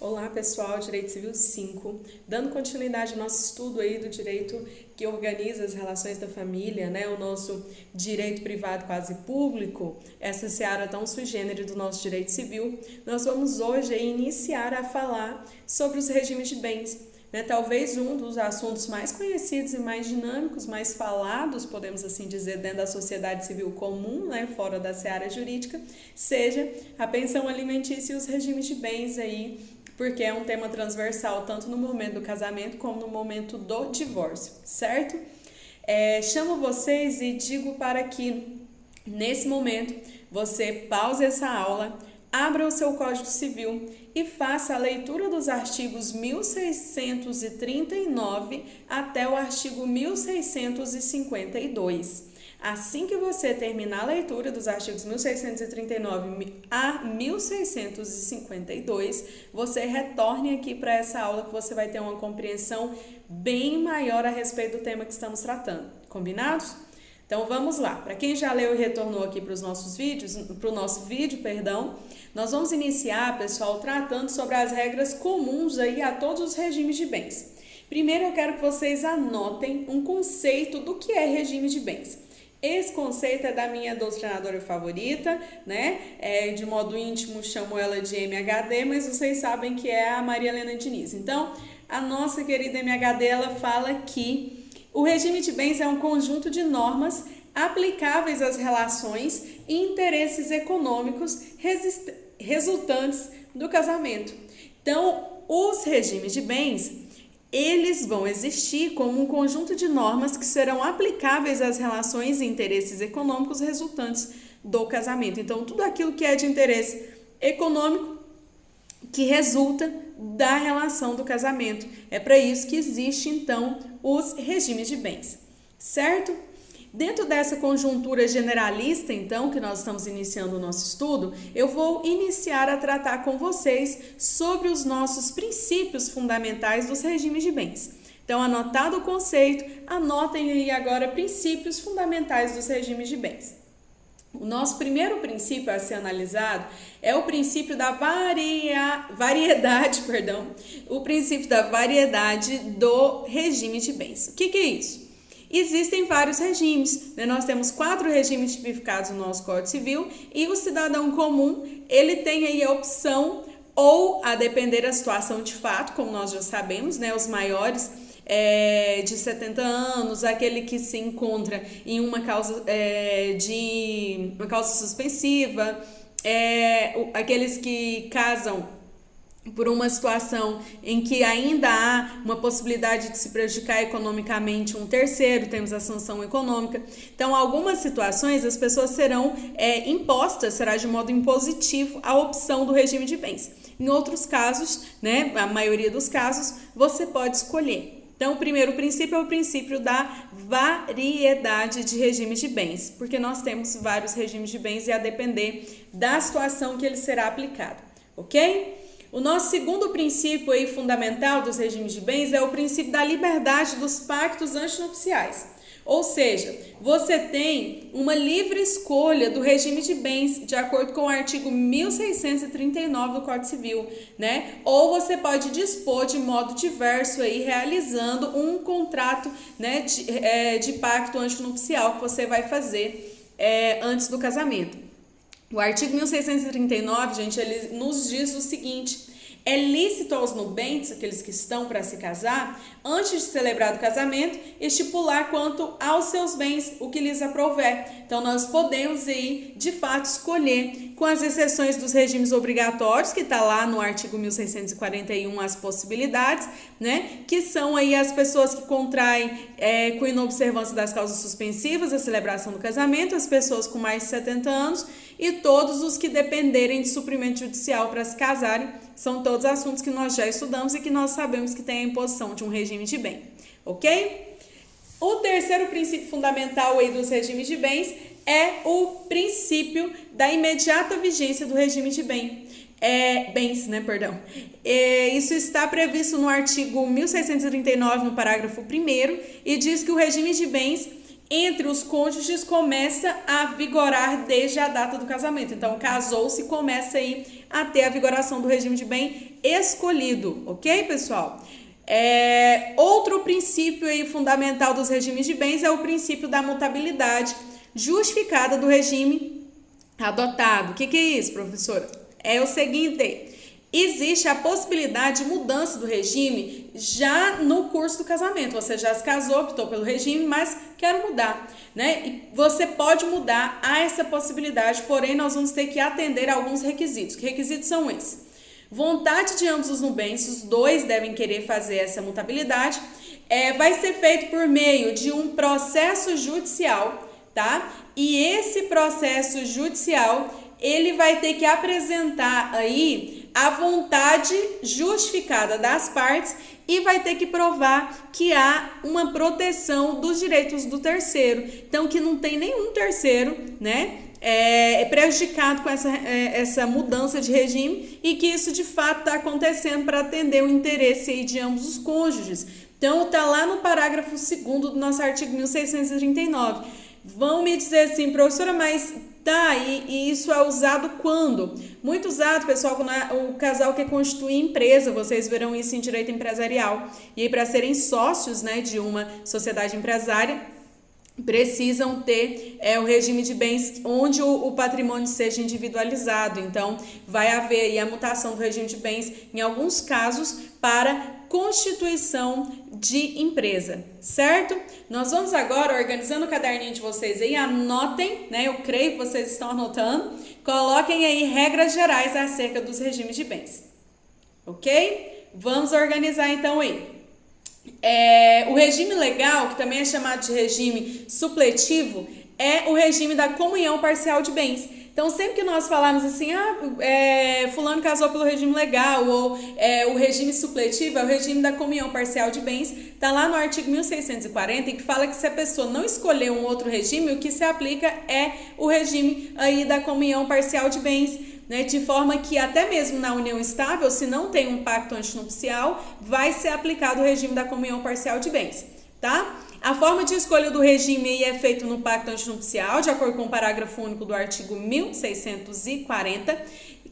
Olá pessoal, Direito Civil 5, dando continuidade ao nosso estudo aí do direito que organiza as relações da família, né? O nosso direito privado quase público, essa seara tão sui generis do nosso direito civil. Nós vamos hoje aí iniciar a falar sobre os regimes de bens, né? Talvez um dos assuntos mais conhecidos e mais dinâmicos, mais falados, podemos assim dizer, dentro da sociedade civil comum, né? Fora da seara jurídica, seja a pensão alimentícia e os regimes de bens aí, porque é um tema transversal tanto no momento do casamento como no momento do divórcio, certo? Chamo vocês e digo para que, nesse momento, você pause essa aula, abra o seu Código Civil e faça a leitura dos artigos 1639 até o artigo 1652. Assim que você terminar a leitura dos artigos 1639 a 1652, você retorne aqui para essa aula que você vai ter uma compreensão bem maior a respeito do tema que estamos tratando. Combinados? Então vamos lá. Para quem já leu e retornou aqui para os nossos vídeos, para o nosso vídeo, nós vamos iniciar, pessoal, tratando sobre as regras comuns aí a todos os regimes de bens. Primeiro eu quero que vocês anotem um conceito do que é regime de bens. Esse conceito é da minha doutrinadora favorita, né? De modo íntimo chamo ela de MHD, mas vocês sabem que é a Maria Helena Diniz. Então, a nossa querida MHD, ela fala que o regime de bens é um conjunto de normas aplicáveis às relações e interesses econômicos resultantes do casamento. Então, os regimes de bens, eles vão existir como um conjunto de normas que serão aplicáveis às relações e interesses econômicos resultantes do casamento. Então, tudo aquilo que é de interesse econômico que resulta da relação do casamento. É para isso que existe, então, os regimes de bens, certo? Dentro dessa conjuntura generalista, então, que nós estamos iniciando o nosso estudo, eu vou iniciar a tratar com vocês sobre os nossos princípios fundamentais dos regimes de bens. Então, anotado o conceito, anotem aí agora princípios fundamentais dos regimes de bens. O nosso primeiro princípio a ser analisado é o princípio da variedade, o princípio da variedade do regime de bens. O que é isso? Existem vários regimes, né? Nós temos 4 regimes tipificados no nosso Código Civil e o cidadão comum, ele tem aí a opção ou a depender da situação de fato, como nós já sabemos, né? Os maiores de 70 anos, aquele que se encontra em uma causa suspensiva, aqueles que casam por uma situação em que ainda há uma possibilidade de se prejudicar economicamente um terceiro, temos a sanção econômica. Então, algumas situações as pessoas serão impostas, será de modo impositivo a opção do regime de bens. Em outros casos, né, a maioria dos casos, você pode escolher. Então, o primeiro princípio é o princípio da variedade de regimes de bens, porque nós temos vários regimes de bens e a depender da situação que ele será aplicado, ok? O nosso segundo princípio aí fundamental dos regimes de bens é o princípio da liberdade dos pactos antinupciais. Ou seja, você tem uma livre escolha do regime de bens de acordo com o artigo 1639 do Código Civil, né? Ou você pode dispor de modo diverso aí, realizando um contrato, né, de pacto antinupcial que você vai fazer antes do casamento. O artigo 1639, gente, ele nos diz o seguinte: é lícito aos nubentes, aqueles que estão para se casar, antes de celebrar o casamento, estipular quanto aos seus bens o que lhes aprouver. Então, nós podemos aí, de fato, escolher, com as exceções dos regimes obrigatórios, que está lá no artigo 1641, as possibilidades, né? Que são aí as pessoas que contraem com inobservância das causas suspensivas a celebração do casamento, as pessoas com mais de 70 anos e todos os que dependerem de suprimento judicial para se casarem. São todos assuntos que nós já estudamos e que nós sabemos que tem a imposição de um regime de bem, ok? O terceiro princípio fundamental aí dos regimes de bens é o princípio da imediata vigência do regime de bens, Isso está previsto no artigo 1639, no parágrafo 1º, e diz que o regime de bens entre os cônjuges começa a vigorar desde a data do casamento. Então, casou-se, começa aí a ter a vigoração do regime de bem escolhido, ok, pessoal? Outro princípio aí fundamental dos regimes de bens é o princípio da mutabilidade justificada do regime adotado. O que é isso, professora? É o seguinte: existe a possibilidade de mudança do regime já no curso do casamento. Você já se casou, optou pelo regime, mas quer mudar, né? E você pode mudar, há essa possibilidade, porém nós vamos ter que atender a alguns requisitos. Que requisitos são esses? Vontade de ambos os nubentes, os dois devem querer fazer essa mutabilidade. Vai ser feito por meio de um processo judicial, tá? E esse processo judicial, ele vai ter que apresentar aí a vontade justificada das partes e vai ter que provar que há uma proteção dos direitos do terceiro. Então, que não tem nenhum terceiro, né, prejudicado com essa mudança de regime e que isso de fato está acontecendo para atender o interesse aí de ambos os cônjuges. Então, está lá no parágrafo 2º do nosso artigo 1639. Vão me dizer assim, professora, mas tá, e isso é usado quando? Muito usado, pessoal, quando o casal quer constituir empresa, vocês verão isso em direito empresarial. E aí, para serem sócios, né, de uma sociedade empresária, precisam ter o regime de bens onde o patrimônio seja individualizado. Então, vai haver aí a mutação do regime de bens, em alguns casos, para constituição de empresa, certo? Nós vamos agora, organizando o caderninho de vocês aí, anotem, né? Eu creio que vocês estão anotando, coloquem aí regras gerais acerca dos regimes de bens, ok? Vamos organizar então aí. O regime legal, que também é chamado de regime supletivo, é o regime da comunhão parcial de bens. Então, sempre que nós falarmos assim, fulano casou pelo regime legal, ou o regime supletivo é o regime da comunhão parcial de bens, está lá no artigo 1640, que fala que se a pessoa não escolher um outro regime, o que se aplica é o regime aí da comunhão parcial de bens, né? De forma que até mesmo na união estável, se não tem um pacto antinupcial, vai ser aplicado o regime da comunhão parcial de bens, tá? A forma de escolha do regime é feita no pacto antinupcial, de acordo com o parágrafo único do artigo 1640,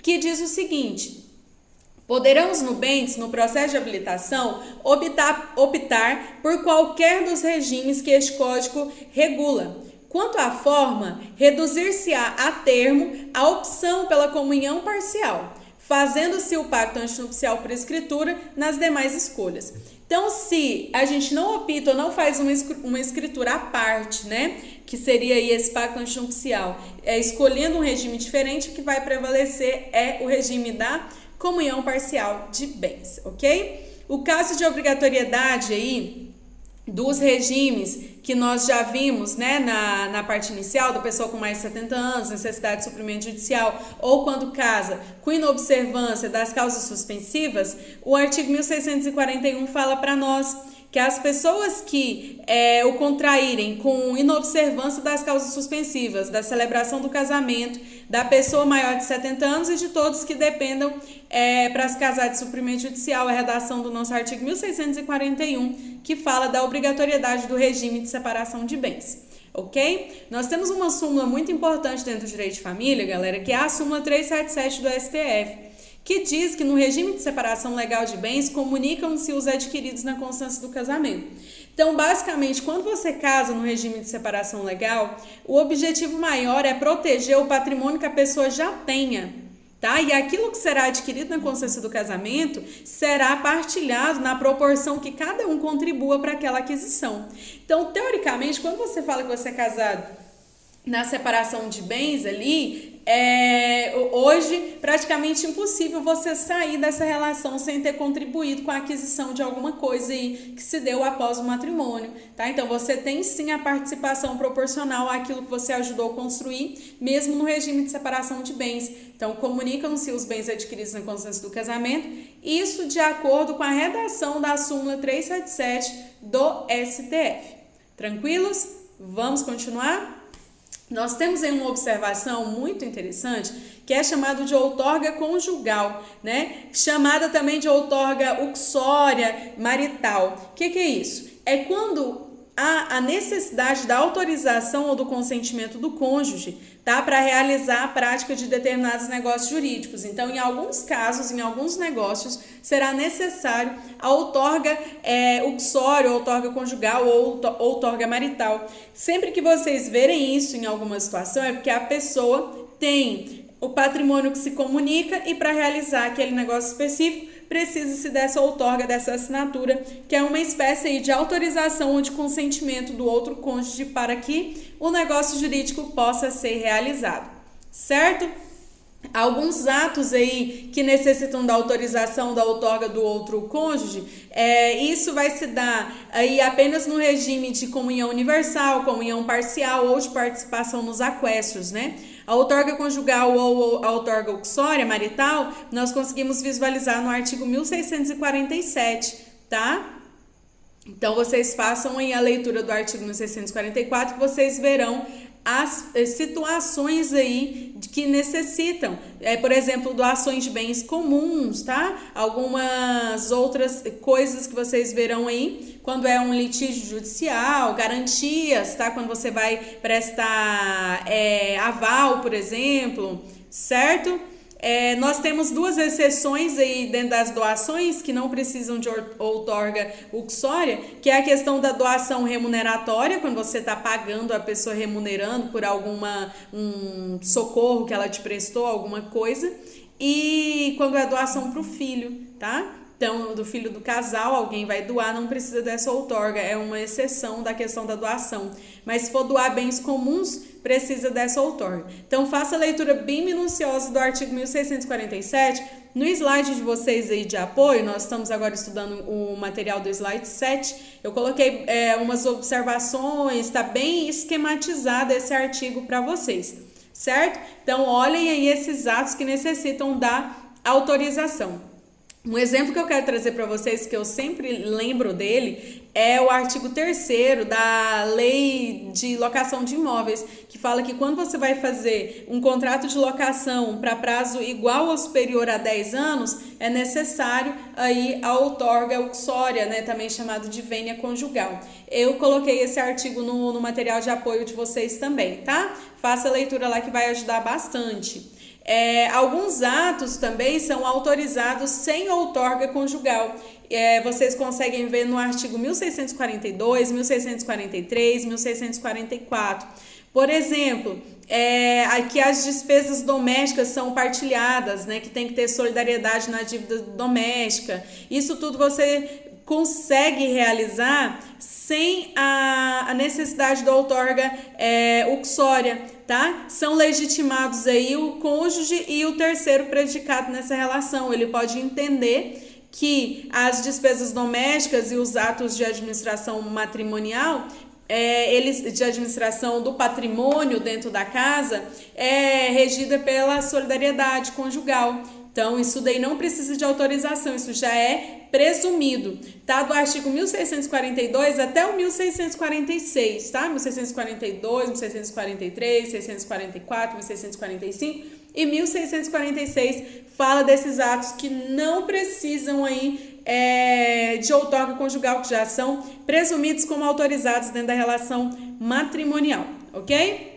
que diz o seguinte: poderão os nubentes, no processo de habilitação, optar por qualquer dos regimes que este código regula. Quanto à forma, reduzir-se-á a termo a opção pela comunhão parcial, fazendo-se o pacto antinupcial por escritura nas demais escolhas. Então, se a gente não opta ou não faz uma escritura à parte, né, que seria aí esse pacto antinupcial, escolhendo um regime diferente, o que vai prevalecer é o regime da comunhão parcial de bens, ok? O caso de obrigatoriedade aí dos regimes que nós já vimos, né, na parte inicial, da pessoa com mais de 70 anos, necessidade de suprimento judicial, ou quando casa com inobservância das causas suspensivas, o artigo 1641 fala para nós que as pessoas que o contraírem com inobservância das causas suspensivas, da celebração do casamento, da pessoa maior de 70 anos e de todos que dependam para se casar de suprimento judicial, a redação do nosso artigo 1641, que fala da obrigatoriedade do regime de separação de bens, ok? Nós temos uma súmula muito importante dentro do direito de família, galera, que é a súmula 377 do STF, que diz que no regime de separação legal de bens comunicam-se os adquiridos na constância do casamento. Então, basicamente, quando você casa no regime de separação legal, o objetivo maior é proteger o patrimônio que a pessoa já tenha, tá? E aquilo que será adquirido na constância do casamento será partilhado na proporção que cada um contribua para aquela aquisição. Então, teoricamente, quando você fala que você é casado na separação de bens ali, hoje praticamente impossível você sair dessa relação sem ter contribuído com a aquisição de alguma coisa aí que se deu após o matrimônio, tá? Então você tem sim a participação proporcional àquilo que você ajudou a construir, mesmo no regime de separação de bens. Então comunicam-se os bens adquiridos na constância do casamento, isso de acordo com a redação da súmula 377 do STF. Tranquilos? Vamos continuar? Nós temos aí uma observação muito interessante, que é chamado de outorga conjugal, né? Chamada também de outorga uxória marital. O que é isso? É quando há a necessidade da autorização ou do consentimento do cônjuge, tá, para realizar a prática de determinados negócios jurídicos. Então, em alguns casos, em alguns negócios, será necessário a outorga uxória, outorga conjugal ou outorga marital. Sempre que vocês verem isso em alguma situação, é porque a pessoa tem o patrimônio que se comunica e para realizar aquele negócio específico, precisa-se dessa outorga, dessa assinatura, que é uma espécie aí de autorização ou de consentimento do outro cônjuge para que o negócio jurídico possa ser realizado, certo? Alguns atos aí que necessitam da autorização da outorga do outro cônjuge, isso vai se dar aí apenas no regime de comunhão universal, comunhão parcial ou de participação nos aquestos, né? A outorga conjugal ou a outorga uxória marital, nós conseguimos visualizar no artigo 1647, tá? Então, vocês façam aí a leitura do artigo 1644, que vocês verão as situações aí que necessitam, por exemplo, doações de bens comuns, tá? Algumas outras coisas que vocês verão aí, quando é um litígio judicial, garantias, tá? Quando você vai prestar aval, por exemplo, certo? Nós temos duas exceções aí dentro das doações que não precisam de outorga uxória, que é a questão da doação remuneratória, quando você está pagando a pessoa, remunerando por um socorro que ela te prestou, alguma coisa, e quando é doação para o filho, tá? Então, do filho do casal, alguém vai doar, não precisa dessa outorga, é uma exceção da questão da doação. Mas se for doar bens comuns, precisa dessa outorga. Então, faça a leitura bem minuciosa do artigo 1647. No slide de vocês aí de apoio, nós estamos agora estudando o material do slide 7, eu coloquei umas observações, está bem esquematizado esse artigo para vocês, certo? Então, olhem aí esses atos que necessitam da autorização. Um exemplo que eu quero trazer para vocês, que eu sempre lembro dele, é o artigo 3º da Lei de Locação de Imóveis, que fala que quando você vai fazer um contrato de locação para prazo igual ou superior a 10 anos, é necessário aí a outorga uxória, né, também chamado de vênia conjugal. Eu coloquei esse artigo no material de apoio de vocês também, tá? Faça a leitura lá que vai ajudar bastante. Alguns atos também são autorizados sem outorga conjugal. Vocês conseguem ver no artigo 1642, 1643, 1644. Por exemplo, aqui as despesas domésticas são partilhadas, né, que tem que ter solidariedade na dívida doméstica. Isso tudo você consegue realizar sem a necessidade da outorga uxória, tá? São legitimados aí o cônjuge e o terceiro predicado nessa relação. Ele pode entender que as despesas domésticas e os atos de administração matrimonial, de administração do patrimônio dentro da casa, é regida pela solidariedade conjugal. Então, isso daí não precisa de autorização, isso já é presumido, tá? Do artigo 1642 até o 1646, tá? 1642, 1643, 644, 1645 e 1646 fala desses atos que não precisam aí de outorga conjugal, que já são presumidos como autorizados dentro da relação matrimonial, ok?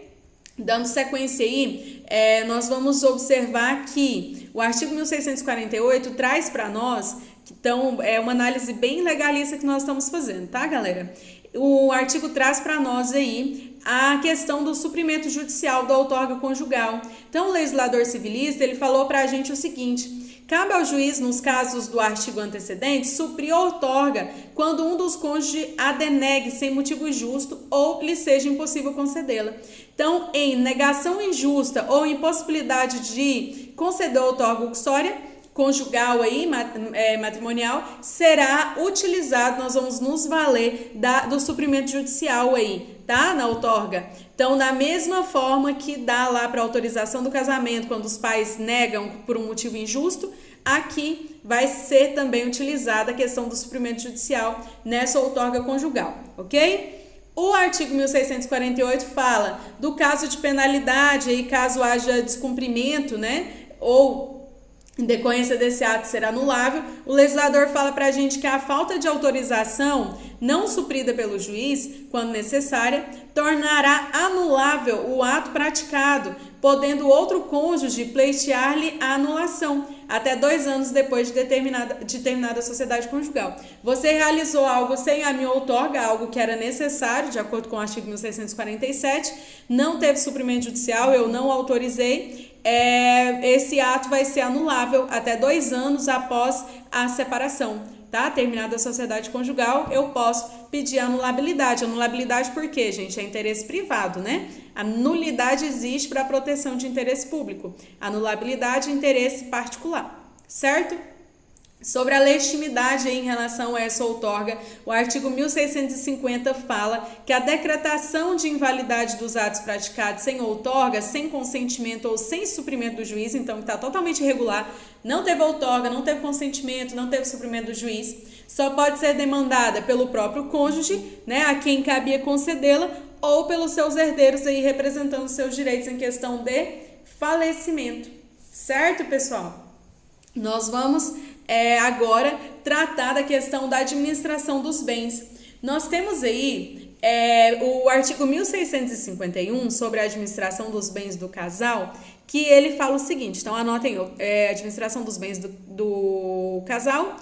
Dando sequência aí, nós vamos observar que o artigo 1648 traz para nós, então, é uma análise bem legalista que nós estamos fazendo, tá, galera? O artigo traz para nós aí a questão do suprimento judicial da outorga conjugal. Então, o legislador civilista, ele falou para a gente o seguinte: cabe ao juiz, nos casos do artigo antecedente, suprir a outorga quando um dos cônjuges a denegue sem motivo justo ou lhe seja impossível concedê-la. Então, em negação injusta ou impossibilidade de conceder a outorga uxória, conjugal aí, matrimonial, será utilizado, nós vamos nos valer do suprimento judicial aí, tá? Na outorga. Então, da mesma forma que dá lá para autorização do casamento, quando os pais negam por um motivo injusto, aqui vai ser também utilizada a questão do suprimento judicial nessa outorga conjugal, ok? O artigo 1648 fala do caso de penalidade, aí caso haja descumprimento, né? Ou em decorrência desse ato ser anulável, o legislador fala para a gente que a falta de autorização não suprida pelo juiz, quando necessária, tornará anulável o ato praticado, podendo outro cônjuge pleitear-lhe a anulação, até 2 anos depois de terminada a sociedade conjugal. Você realizou algo sem a minha outorga, algo que era necessário, de acordo com o artigo 1647, não teve suprimento judicial, eu não autorizei, esse ato vai ser anulável até 2 anos após a separação, tá? Terminada a sociedade conjugal, eu posso pedir a anulabilidade. Anulabilidade por quê, gente? É interesse privado, né? A nulidade existe para a proteção de interesse público. Anulabilidade é interesse particular, certo? Sobre a legitimidade em relação a essa outorga, o artigo 1650 fala que a decretação de invalidade dos atos praticados sem outorga, sem consentimento ou sem suprimento do juiz, então está totalmente irregular, não teve outorga, não teve consentimento, não teve suprimento do juiz, só pode ser demandada pelo próprio cônjuge, né, a quem cabia concedê-la, ou pelos seus herdeiros aí representando seus direitos em questão de falecimento, certo, pessoal? Nós vamos agora tratar da questão da administração dos bens. Nós temos aí o artigo 1651 sobre a administração dos bens do casal, que ele fala o seguinte, então anotem, administração dos bens do casal,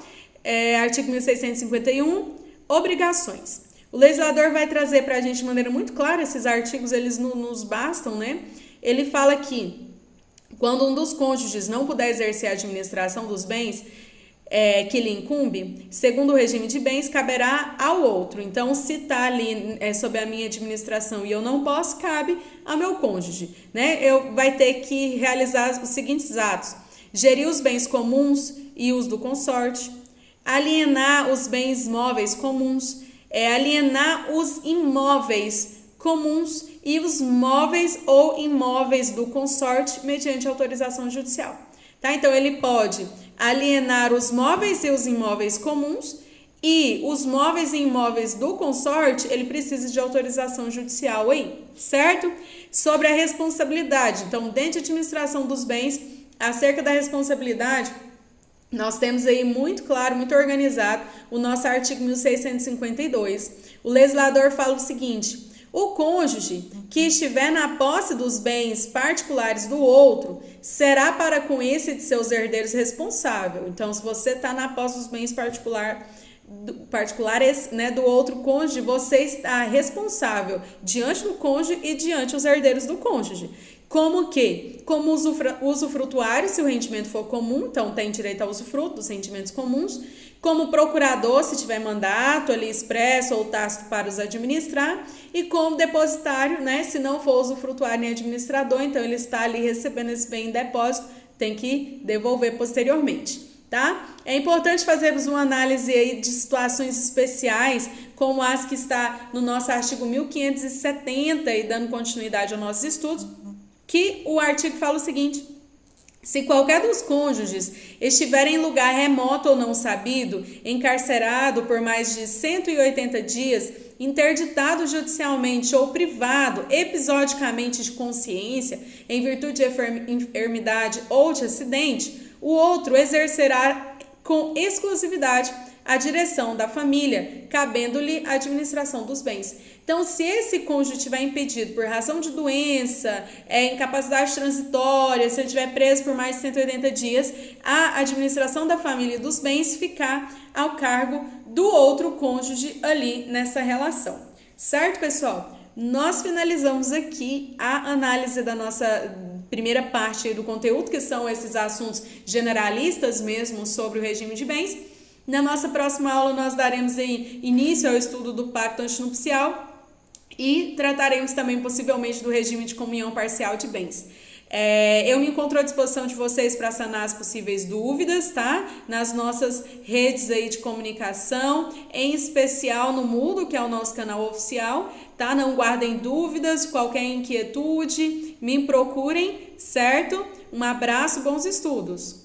artigo 1651, obrigações. O legislador vai trazer para a gente de maneira muito clara, esses artigos eles nos bastam, né? Ele fala que quando um dos cônjuges não puder exercer a administração dos bens que lhe incumbe, segundo o regime de bens, caberá ao outro. Então, se está ali sob a minha administração e eu não posso, cabe ao meu cônjuge, né? Eu vai ter que realizar os seguintes atos: gerir os bens comuns e os do consorte, alienar os bens móveis comuns, alienar os imóveis comuns e os móveis ou imóveis do consorte mediante autorização judicial. Tá? Então, ele pode alienar os móveis e os imóveis comuns e os móveis e imóveis do consorte, ele precisa de autorização judicial aí, certo? Sobre a responsabilidade, então, dentro da administração dos bens, acerca da responsabilidade, nós temos aí muito claro, muito organizado, o nosso artigo 1652. O legislador fala o seguinte: o cônjuge que estiver na posse dos bens particulares do outro será para com esse de seus herdeiros responsável. Então, se você está na posse dos bens particulares, né, do outro cônjuge, você está responsável diante do cônjuge e diante os herdeiros do cônjuge. Como que? Como usufrutuário, se o rendimento for comum, então tem direito ao usufruto dos rendimentos comuns. Como procurador, se tiver mandato ali expresso ou tácito para os administrar. E como depositário, né, se não for usufrutuário nem administrador, então ele está ali recebendo esse bem em depósito, tem que devolver posteriormente, tá? É importante fazermos uma análise aí de situações especiais, como as que está no nosso artigo 1570 e dando continuidade aos nossos estudos, que o artigo fala o seguinte: se qualquer dos cônjuges estiver em lugar remoto ou não sabido, encarcerado por mais de 180 dias, interditado judicialmente ou privado episodicamente de consciência, em virtude de enfermidade ou de acidente, o outro exercerá com exclusividade a direção da família, cabendo-lhe a administração dos bens. Então, se esse cônjuge estiver impedido por razão de doença, incapacidade transitória, se ele estiver preso por mais de 180 dias, a administração da família e dos bens ficar ao cargo do outro cônjuge ali nessa relação. Certo, pessoal? Nós finalizamos aqui a análise da nossa primeira parte do conteúdo, que são esses assuntos generalistas mesmo sobre o regime de bens. Na nossa próxima aula, nós daremos início ao estudo do pacto antinupcial e trataremos também possivelmente do regime de comunhão parcial de bens. Eu me encontro à disposição de vocês para sanar as possíveis dúvidas, tá? Nas nossas redes aí de comunicação, em especial no Moodle, que é o nosso canal oficial, tá? Não guardem dúvidas, qualquer inquietude, me procurem, certo? Um abraço, bons estudos!